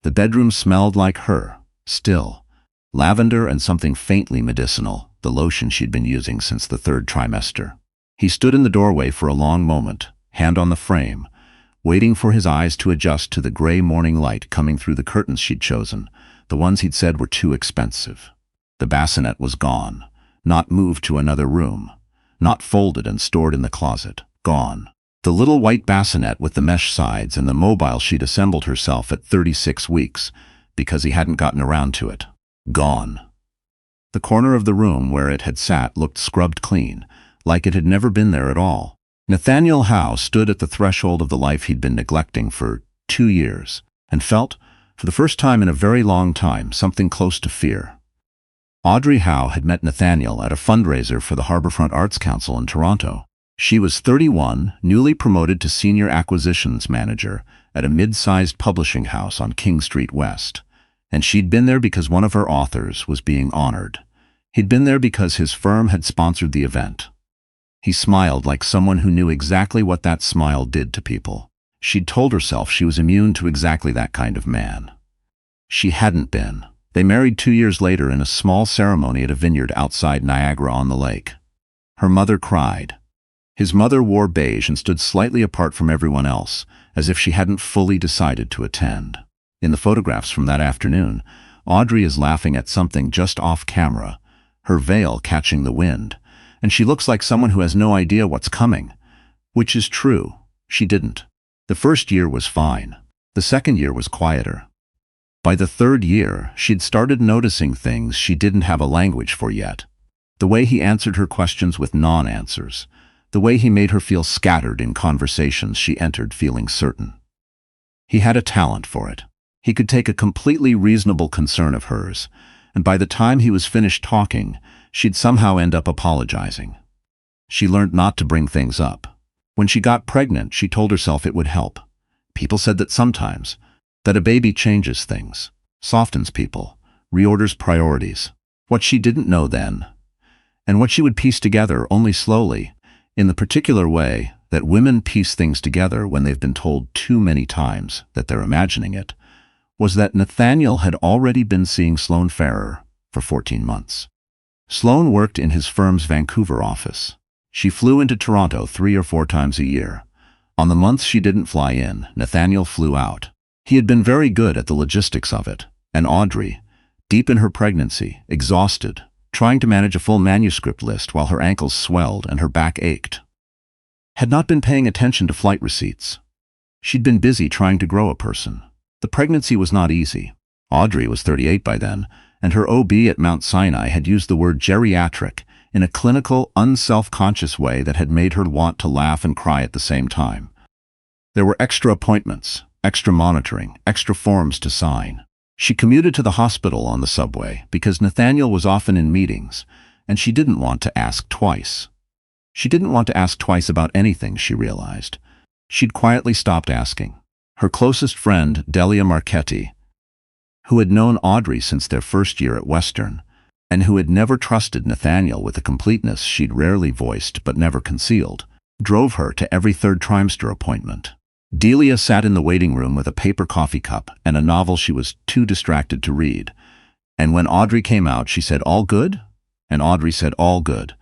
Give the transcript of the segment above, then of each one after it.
The bedroom smelled like her, still. Lavender and something faintly medicinal, the lotion she'd been using since the 3rd trimester. He stood in the doorway for a long moment, hand on the frame, waiting for his eyes to adjust to the gray morning light coming through the curtains she'd chosen, the ones he'd said were too expensive. The bassinet was gone, not moved to another room, not folded and stored in the closet, gone. The little white bassinet with the mesh sides and the mobile she'd assembled herself at 36 weeks, because he hadn't gotten around to it. Gone. The corner of the room where it had sat looked scrubbed clean, like it had never been there at all. Nathaniel Howe stood at the threshold of the life he'd been neglecting for 2 years, and felt, for the first time in a very long time, something close to fear. Audrey Howe had met Nathaniel at a fundraiser for the Harbourfront Arts Council in Toronto. She was 31, newly promoted to Senior Acquisitions Manager at a mid-sized publishing house on King Street West. And she'd been there because one of her authors was being honored. He'd been there because his firm had sponsored the event. He smiled like someone who knew exactly what that smile did to people. She'd told herself she was immune to exactly that kind of man. She hadn't been. They married 2 years later in a small ceremony at a vineyard outside Niagara-on-the-Lake. Her mother cried. His mother wore beige and stood slightly apart from everyone else, as if she hadn't fully decided to attend. In the photographs from that afternoon, Audrey is laughing at something just off camera, her veil catching the wind, and she looks like someone who has no idea what's coming. Which is true. She didn't. The first year was fine. The second year was quieter. By the 3rd year, she'd started noticing things she didn't have a language for yet. The way he answered her questions with non-answers. The way he made her feel scattered in conversations she entered feeling certain. He had a talent for it. He could take a completely reasonable concern of hers, and by the time he was finished talking, she'd somehow end up apologizing. She learned not to bring things up. When she got pregnant, she told herself it would help. People said that sometimes, that a baby changes things, softens people, reorders priorities. What she didn't know then, and what she would piece together only slowly, in the particular way that women piece things together when they've been told too many times that they're imagining it, was that Nathaniel had already been seeing Sloane Ferrer for 14 months. Sloane worked in his firm's Vancouver office. She flew into Toronto 3 or 4 times a year. On the months she didn't fly in, Nathaniel flew out. He had been very good at the logistics of it, and Audrey, deep in her pregnancy, exhausted, trying to manage a full manuscript list while her ankles swelled and her back ached, had not been paying attention to flight receipts. She'd been busy trying to grow a person. The pregnancy was not easy. Audrey was 38 by then, and her OB at Mount Sinai had used the word geriatric in a clinical, unself-conscious way that had made her want to laugh and cry at the same time. There were extra appointments, extra monitoring, extra forms to sign. She commuted to the hospital on the subway because Nathaniel was often in meetings, and she didn't want to ask twice. She didn't want to ask twice about anything, she realized. She'd quietly stopped asking. Her closest friend, Delia Marchetti, who had known Audrey since their first year at Western, and who had never trusted Nathaniel with a completeness she'd rarely voiced but never concealed, drove her to every 3rd trimester appointment. Delia sat in the waiting room with a paper coffee cup and a novel she was too distracted to read. And when Audrey came out, she said, "All good?" And Audrey said, "All good."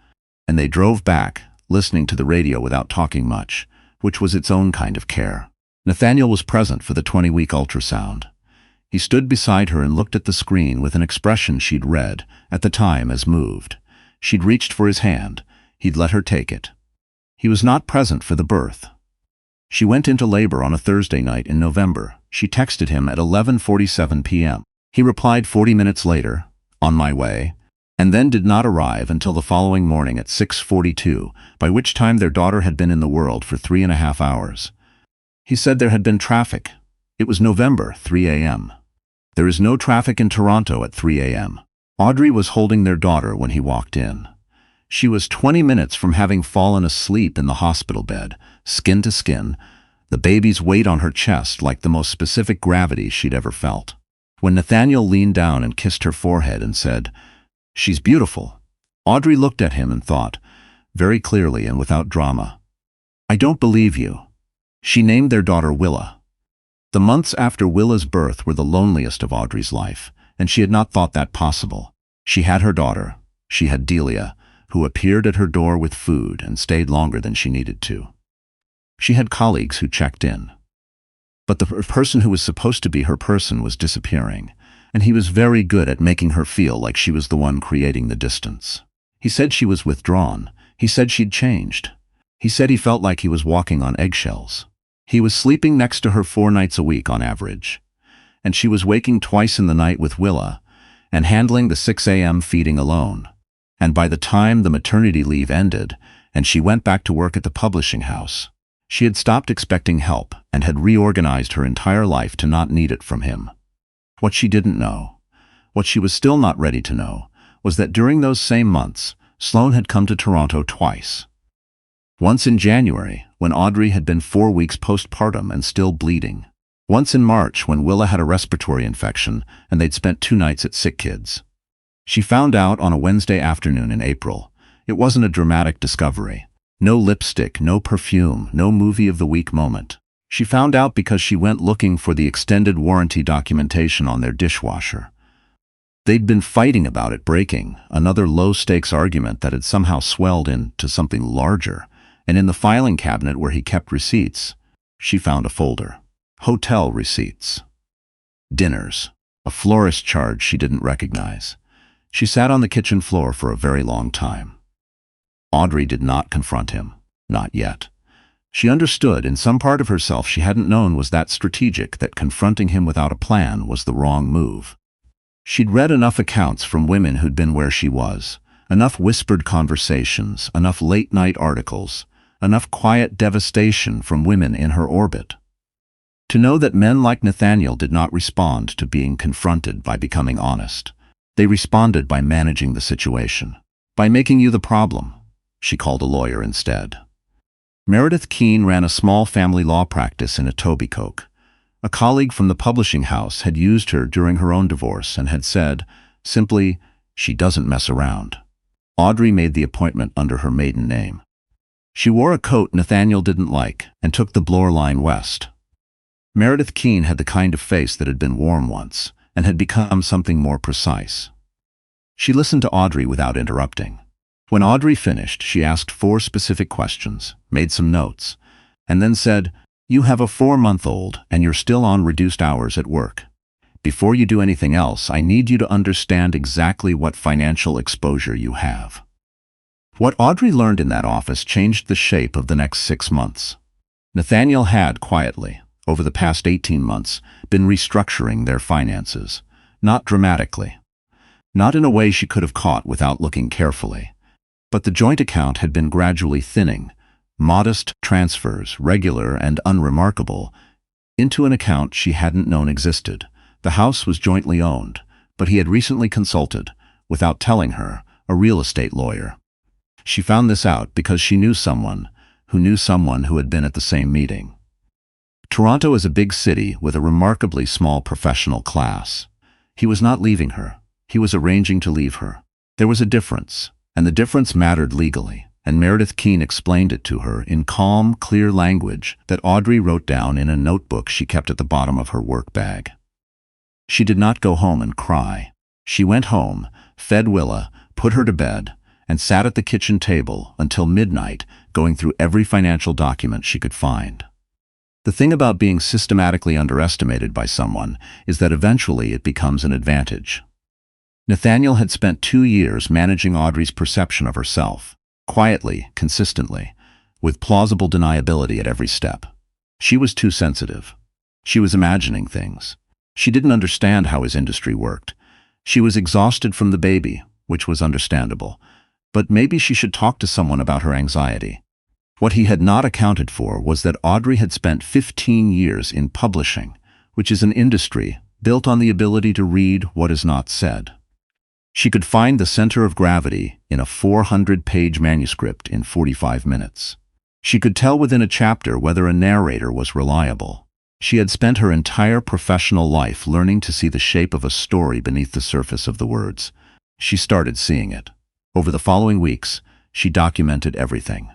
And they drove back, listening to the radio without talking much, which was its own kind of care. Nathaniel was present for the 20-week ultrasound. He stood beside her and looked at the screen with an expression she'd read, at the time, as moved. She'd reached for his hand. He'd let her take it. He was not present for the birth. She went into labor on a Thursday night in November. She texted him at 11:47 p.m. He replied 40 minutes later, "On my way," and then did not arrive until the following morning at 6:42, by which time their daughter had been in the world for 3.5 hours. He said there had been traffic. It was November, 3 a.m. There is no traffic in Toronto at 3 a.m. Audrey was holding their daughter when he walked in. She was 20 minutes from having fallen asleep in the hospital bed, skin to skin, the baby's weight on her chest like the most specific gravity she'd ever felt. When Nathaniel leaned down and kissed her forehead and said, "She's beautiful," Audrey looked at him and thought, very clearly and without drama, "I don't believe you." She named their daughter Willa. The months after Willa's birth were the loneliest of Audrey's life, and she had not thought that possible. She had her daughter. She had Delia, who appeared at her door with food and stayed longer than she needed to. She had colleagues who checked in. But the person who was supposed to be her person was disappearing, and he was very good at making her feel like she was the one creating the distance. He said she was withdrawn. He said she'd changed. He said he felt like he was walking on eggshells. He was sleeping next to her 4 nights a week on average, and she was waking twice in the night with Willa and handling the 6 a.m. feeding alone. And by the time the maternity leave ended and she went back to work at the publishing house, she had stopped expecting help and had reorganized her entire life to not need it from him. What she didn't know, what she was still not ready to know, was that during those same months, Sloane had come to Toronto twice. Once in January, when Audrey had been 4 weeks postpartum and still bleeding. Once in March, when Willa had a respiratory infection and they'd spent 2 nights at Sick Kids. She found out on a Wednesday afternoon in April. It wasn't a dramatic discovery. No lipstick, no perfume, no movie of the week moment. She found out because she went looking for the extended warranty documentation on their dishwasher. They'd been fighting about it breaking, another low-stakes argument that had somehow swelled into something larger, and in the filing cabinet where he kept receipts, she found a folder. Hotel receipts. Dinners. A florist charge she didn't recognize. She sat on the kitchen floor for a very long time. Audrey did not confront him. Not yet. She understood in some part of herself she hadn't known was that strategic, that confronting him without a plan was the wrong move. She'd read enough accounts from women who'd been where she was, enough whispered conversations, enough late-night articles, enough quiet devastation from women in her orbit, to know that men like Nathaniel did not respond to being confronted by becoming honest. They responded by managing the situation, by making you the problem. She called a lawyer instead. Meredith Keene ran a small family law practice in Etobicoke. A colleague from the publishing house had used her during her own divorce and had said, simply, "She doesn't mess around." Audrey made the appointment under her maiden name. She wore a coat Nathaniel didn't like and took the Bloor line west. Meredith Keene had the kind of face that had been warm once and had become something more precise. She listened to Audrey without interrupting. When Audrey finished, she asked 4 specific questions, made some notes, and then said, "You have a 4-month-old and you're still on reduced hours at work. Before you do anything else, I need you to understand exactly what financial exposure you have." What Audrey learned in that office changed the shape of the next 6 months. Nathaniel had, quietly, over the past 18 months, been restructuring their finances, not dramatically, not in a way she could have caught without looking carefully. But the joint account had been gradually thinning, modest transfers, regular and unremarkable, into an account she hadn't known existed. The house was jointly owned, but he had recently consulted, without telling her, a real estate lawyer. She found this out because she knew someone who had been at the same meeting. Toronto is a big city with a remarkably small professional class. He was not leaving her. He was arranging to leave her. There was a difference, and the difference mattered legally, and Meredith Keene explained it to her in calm, clear language that Audrey wrote down in a notebook she kept at the bottom of her work bag. She did not go home and cry. She went home, fed Willa, put her to bed, and sat at the kitchen table until midnight, going through every financial document she could find. The thing about being systematically underestimated by someone is that eventually it becomes an advantage. Nathaniel had spent 2 years managing Audrey's perception of herself, quietly, consistently, with plausible deniability at every step. She was too sensitive. She was imagining things. She didn't understand how his industry worked. She was exhausted from the baby, which was understandable, but maybe she should talk to someone about her anxiety. What he had not accounted for was that Audrey had spent 15 years in publishing, which is an industry built on the ability to read what is not said. She could find the center of gravity in a 400-page manuscript in 45 minutes. She could tell within a chapter whether a narrator was reliable. She had spent her entire professional life learning to see the shape of a story beneath the surface of the words. She started seeing it. Over the following weeks, she documented everything.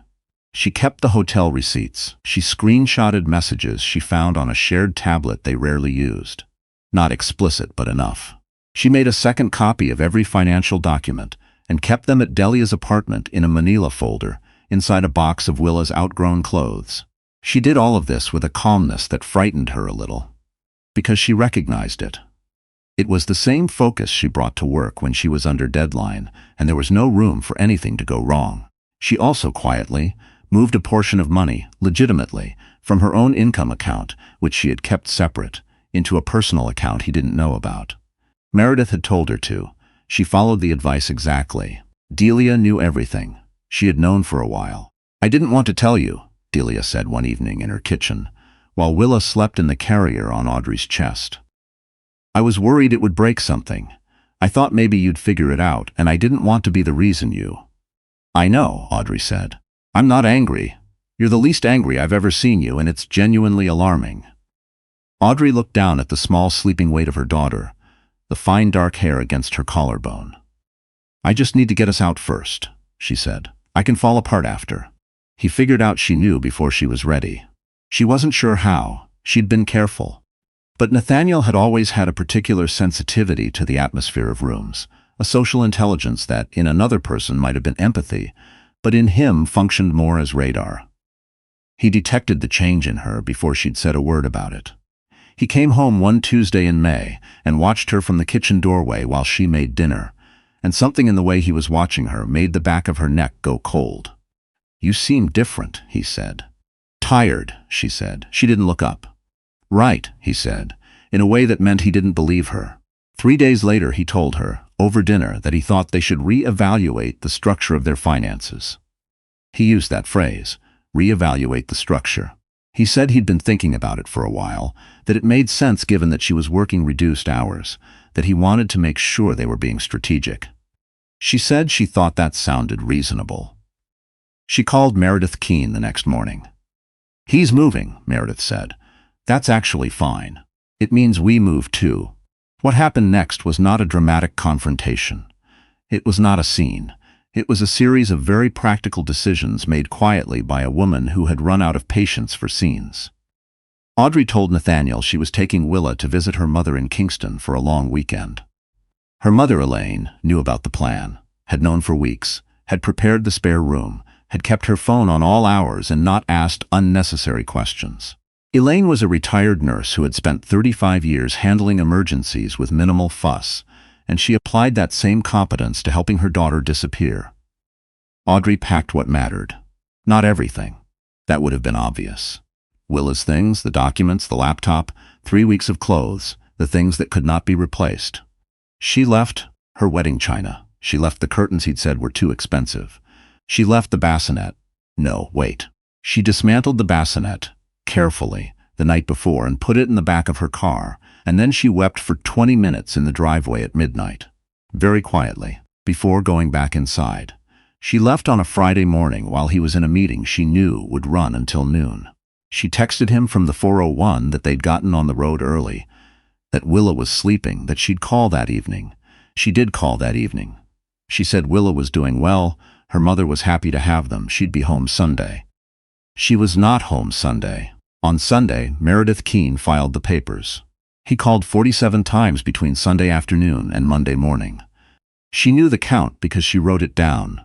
She kept the hotel receipts. She screenshotted messages she found on a shared tablet they rarely used. Not explicit, but enough. She made a second copy of every financial document and kept them at Delia's apartment in a manila folder inside a box of Willa's outgrown clothes. She did all of this with a calmness that frightened her a little, because she recognized it. It was the same focus she brought to work when she was under deadline, and there was no room for anything to go wrong. She also quietly moved a portion of money, legitimately, from her own income account, which she had kept separate, into a personal account he didn't know about. Meredith had told her to. She followed the advice exactly. Delia knew everything. She had known for a while. "I didn't want to tell you," Delia said one evening in her kitchen, while Willa slept in the carrier on Audrey's chest. "I was worried it would break something. I thought maybe you'd figure it out, and I didn't want to be the reason you—" "I know," Audrey said. "I'm not angry. You're the least angry I've ever seen you, and it's genuinely alarming." Audrey looked down at the small sleeping weight of her daughter, the fine dark hair against her collarbone. "I just need to get us out first," she said. "I can fall apart after." He figured out she knew before she was ready. She wasn't sure how. She'd been careful. But Nathaniel had always had a particular sensitivity to the atmosphere of rooms, a social intelligence that, in another person, might have been empathy, but in him functioned more as radar. He detected the change in her before she'd said a word about it. He came home one Tuesday in May and watched her from the kitchen doorway while she made dinner, and something in the way he was watching her made the back of her neck go cold. "You seem different," he said. "Tired," she said. She didn't look up. "Right," he said, in a way that meant he didn't believe her. 3 days later he told her, over dinner, that he thought they should re-evaluate the structure of their finances. He used that phrase, re-evaluate the structure. He said he'd been thinking about it for a while, that it made sense given that she was working reduced hours, that he wanted to make sure they were being strategic. She said she thought that sounded reasonable. She called Meredith Keene the next morning. "He's moving," Meredith said. "That's actually fine. It means we move too." What happened next was not a dramatic confrontation. It was not a scene. It was a series of very practical decisions made quietly by a woman who had run out of patience for scenes. Audrey told Nathaniel she was taking Willa to visit her mother in Kingston for a long weekend. Her mother, Elaine, knew about the plan, had known for weeks, had prepared the spare room, had kept her phone on all hours and not asked unnecessary questions. Elaine was a retired nurse who had spent 35 years handling emergencies with minimal fuss, and she applied that same competence to helping her daughter disappear. Audrey packed what mattered. Not everything. That would have been obvious. Willa's things, the documents, the laptop, 3 weeks of clothes, the things that could not be replaced. She left her wedding china. She left the curtains he'd said were too expensive. She left the bassinet. No, wait. She dismantled the bassinet, carefully, the night before and put it in the back of her car, and then she wept for 20 minutes in the driveway at midnight, very quietly, before going back inside. She left on a Friday morning while he was in a meeting she knew would run until noon. She texted him from the 401 that they'd gotten on the road early, that Willa was sleeping, that she'd call that evening. She did call that evening. She said Willa was doing well, her mother was happy to have them, she'd be home Sunday. She was not home Sunday. On Sunday, Meredith Keene filed the papers. He called 47 times between Sunday afternoon and Monday morning. She knew the count because she wrote it down.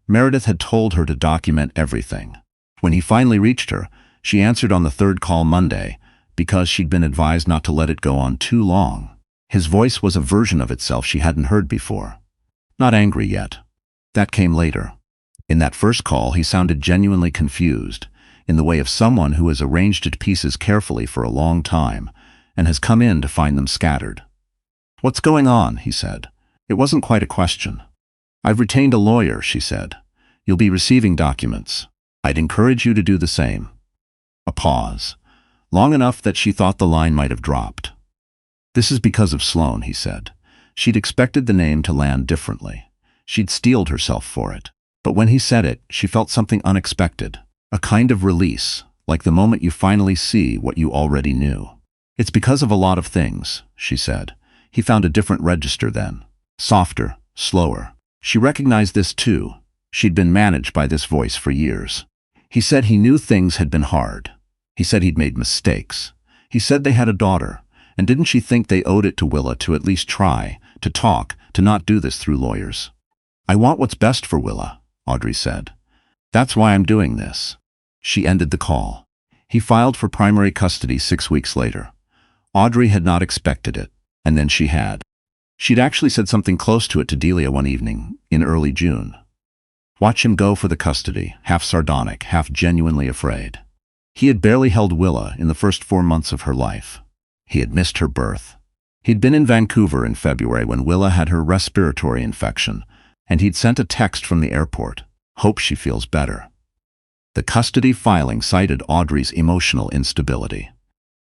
Meredith had told her to document everything. When he finally reached her, she answered on the third call Monday, because she'd been advised not to let it go on too long. His voice was a version of itself she hadn't heard before. Not angry yet. That came later. In that first call, he sounded genuinely confused, in the way of someone who has arranged it to pieces carefully for a long time, and has come in to find them scattered. "What's going on?" he said. It wasn't quite a question. "I've retained a lawyer," she said. "You'll be receiving documents. I'd encourage you to do the same." A pause, long enough that she thought the line might have dropped. "This is because of Sloane," he said. She'd expected the name to land differently. She'd steeled herself for it. But when he said it, she felt something unexpected, a kind of release, like the moment you finally see what you already knew. "It's because of a lot of things," she said. He found a different register then. Softer, slower. She recognized this too. She'd been managed by this voice for years. He said he knew things had been hard. He said he'd made mistakes. He said they had a daughter, and didn't she think they owed it to Willa to at least try, to talk, to not do this through lawyers? "I want what's best for Willa," Audrey said. "That's why I'm doing this." She ended the call. He filed for primary custody 6 weeks later. Audrey had not expected it, and then she had. She'd actually said something close to it to Delia one evening, in early June. Watch him go for the custody, half sardonic, half genuinely afraid. He had barely held Willa in the first 4 months of her life. He had missed her birth. He'd been in Vancouver in February when Willa had her respiratory infection, and he'd sent a text from the airport, "Hope she feels better." The custody filing cited Audrey's emotional instability.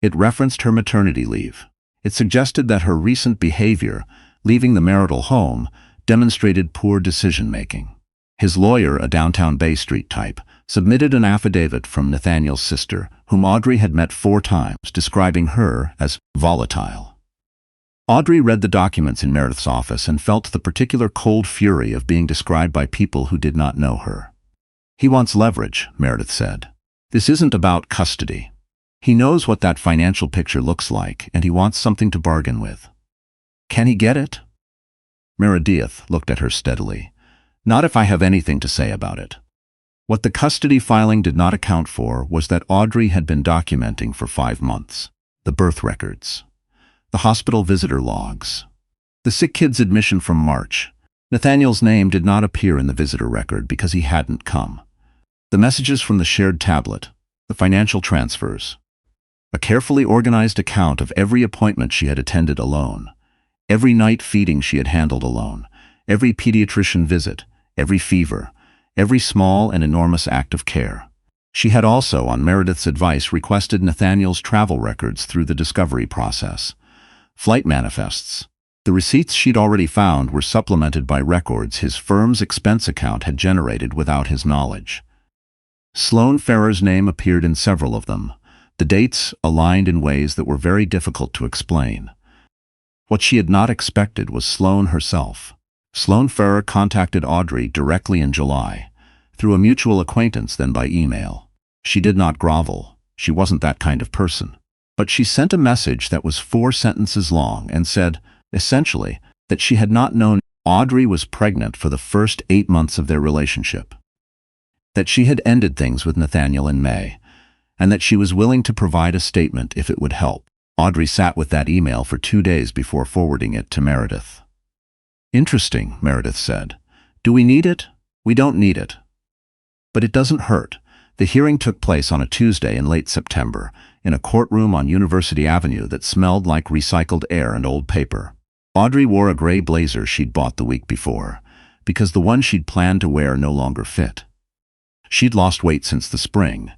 It referenced her maternity leave. It suggested that her recent behavior, leaving the marital home, demonstrated poor decision-making. His lawyer, a downtown Bay Street type, submitted an affidavit from Nathaniel's sister, whom Audrey had met 4 times, describing her as volatile. Audrey read the documents in Meredith's office and felt the particular cold fury of being described by people who did not know her. "He wants leverage," Meredith said. "This isn't about custody. He knows what that financial picture looks like, and he wants something to bargain with. Can he get it?" Meredith looked at her steadily. "Not if I have anything to say about it." What the custody filing did not account for was that Audrey had been documenting for 5 months. The birth records. The hospital visitor logs. The sick kid's admission from March. Nathaniel's name did not appear in the visitor record because he hadn't come. The messages from the shared tablet. The financial transfers. A carefully organized account of every appointment she had attended alone. Every night feeding she had handled alone. Every pediatrician visit. Every fever. Every small and enormous act of care. She had also, on Meredith's advice, requested Nathaniel's travel records through the discovery process. Flight manifests. The receipts she'd already found were supplemented by records his firm's expense account had generated without his knowledge. Sloane Farrer's name appeared in several of them. The dates aligned in ways that were very difficult to explain. What she had not expected was Sloane herself. Sloane Farrer contacted Audrey directly in July, through a mutual acquaintance, then by email. She did not grovel. She wasn't that kind of person. But she sent a message that was 4 sentences long and said, essentially, that she had not known Audrey was pregnant for the first 8 months of their relationship. That she had ended things with Nathaniel in May, and that she was willing to provide a statement if it would help. Audrey sat with that email for 2 days before forwarding it to Meredith. "Interesting," Meredith said. "Do we need it? We don't need it. But it doesn't hurt." The hearing took place on a Tuesday in late September, in a courtroom on University Avenue that smelled like recycled air and old paper. Audrey wore a gray blazer she'd bought the week before, because the one she'd planned to wear no longer fit. She'd lost weight since the spring,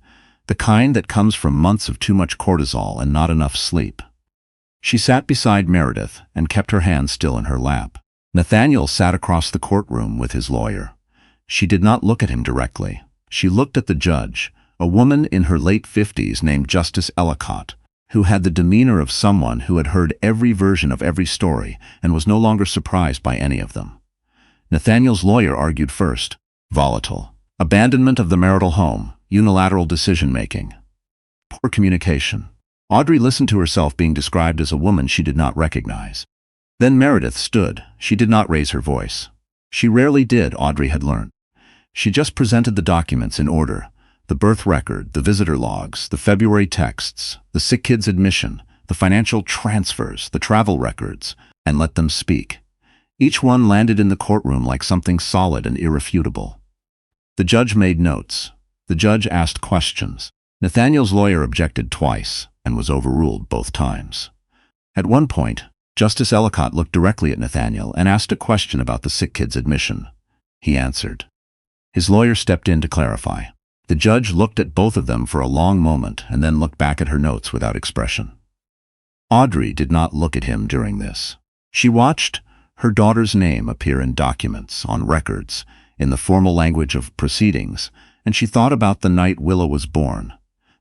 the kind that comes from months of too much cortisol and not enough sleep. She sat beside Meredith and kept her hand still in her lap. Nathaniel sat across the courtroom with his lawyer. She did not look at him directly. She looked at the judge, a woman in her late 50s named Justice Ellicott, who had the demeanor of someone who had heard every version of every story and was no longer surprised by any of them. Nathaniel's lawyer argued first. Volatile. Abandonment of the marital home. Unilateral decision-making. Poor communication. Audrey listened to herself being described as a woman she did not recognize. Then Meredith stood. She did not raise her voice. She rarely did, Audrey had learned. She just presented the documents in order. The birth record, the visitor logs, the February texts, the sick kid's admission, the financial transfers, the travel records, and let them speak. Each one landed in the courtroom like something solid and irrefutable. The judge made notes. The judge asked questions. Nathaniel's lawyer objected twice and was overruled both times. At one point, Justice Ellicott looked directly at Nathaniel and asked a question about the sick kid's admission. He answered. His lawyer stepped in to clarify. The judge looked at both of them for a long moment and then looked back at her notes without expression. Audrey did not look at him during this. She watched her daughter's name appear in documents, on records, in the formal language of proceedings, and she thought about the night Willa was born,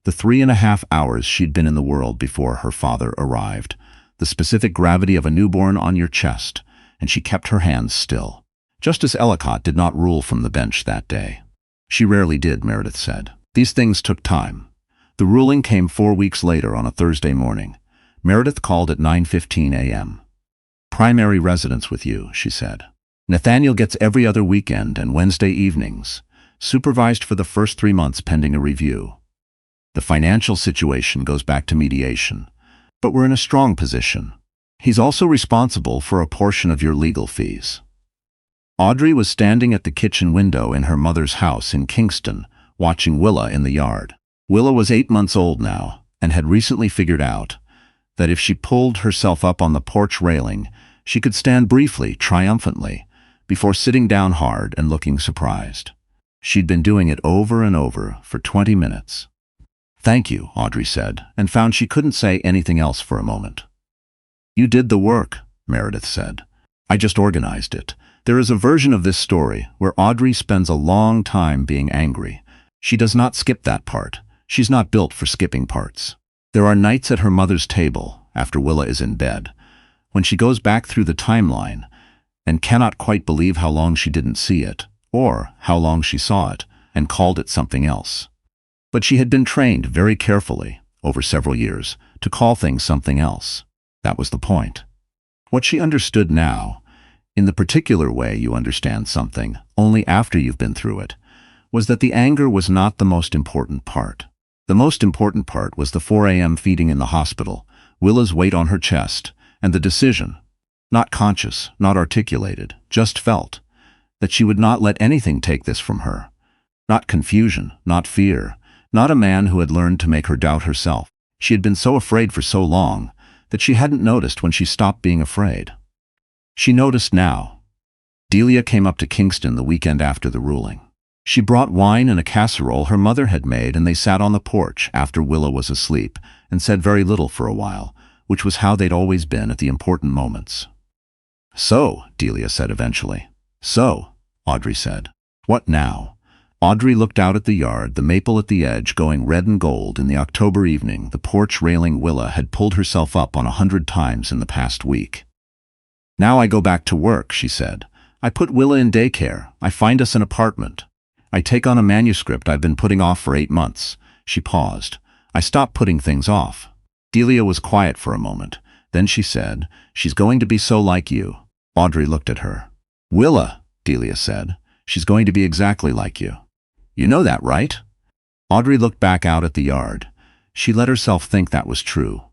the 3.5 hours she'd been in the world before her father arrived, the specific gravity of a newborn on your chest, and she kept her hands still. Justice Ellicott did not rule from the bench that day. She rarely did, Meredith said. These things took time. The ruling came 4 weeks later on a Thursday morning. Meredith called at 9:15 a.m. "Primary residence with you," she said. "Nathaniel gets every other weekend and Wednesday evenings, supervised for the first 3 months pending a review. The financial situation goes back to mediation, but we're in a strong position. He's also responsible for a portion of your legal fees." Audrey was standing at the kitchen window in her mother's house in Kingston, watching Willa in the yard. Willa was 8 months old now, and had recently figured out that if she pulled herself up on the porch railing, she could stand briefly, triumphantly, before sitting down hard and looking surprised. She'd been doing it over and over for 20 minutes. "Thank you," Audrey said, and found she couldn't say anything else for a moment. "You did the work," Meredith said. "I just organized it." There is a version of this story where Audrey spends a long time being angry. She does not skip that part. She's not built for skipping parts. There are nights at her mother's table, after Willa is in bed, when she goes back through the timeline and cannot quite believe how long she didn't see it, or how long she saw it and called it something else. But she had been trained very carefully, over several years, to call things something else. That was the point. What she understood now, in the particular way you understand something only after you've been through it, was that the anger was not the most important part. The most important part was the 4 a.m. feeding in the hospital, Willa's weight on her chest, and the decision, not conscious, not articulated, just felt, that she would not let anything take this from her. Not confusion, not fear, not a man who had learned to make her doubt herself. She had been so afraid for so long that she hadn't noticed when she stopped being afraid. She noticed now. Delia came up to Kingston the weekend after the ruling. She brought wine and a casserole her mother had made, and they sat on the porch after Willa was asleep and said very little for a while, which was how they'd always been at the important moments. "So," Delia said eventually. "So," Audrey said. "What now?" Audrey looked out at the yard, the maple at the edge going red and gold in the October evening, the porch railing Willa had pulled herself up on 100 times in the past week. "Now I go back to work," she said. "I put Willa in daycare. I find us an apartment. I take on a manuscript I've been putting off for 8 months. She paused. "I stop putting things off." Delia was quiet for a moment. Then she said, "She's going to be so like you." Audrey looked at her. "Willa," Delia said, "she's going to be exactly like you. You know that, right?" Audrey looked back out at the yard. She let herself think that was true.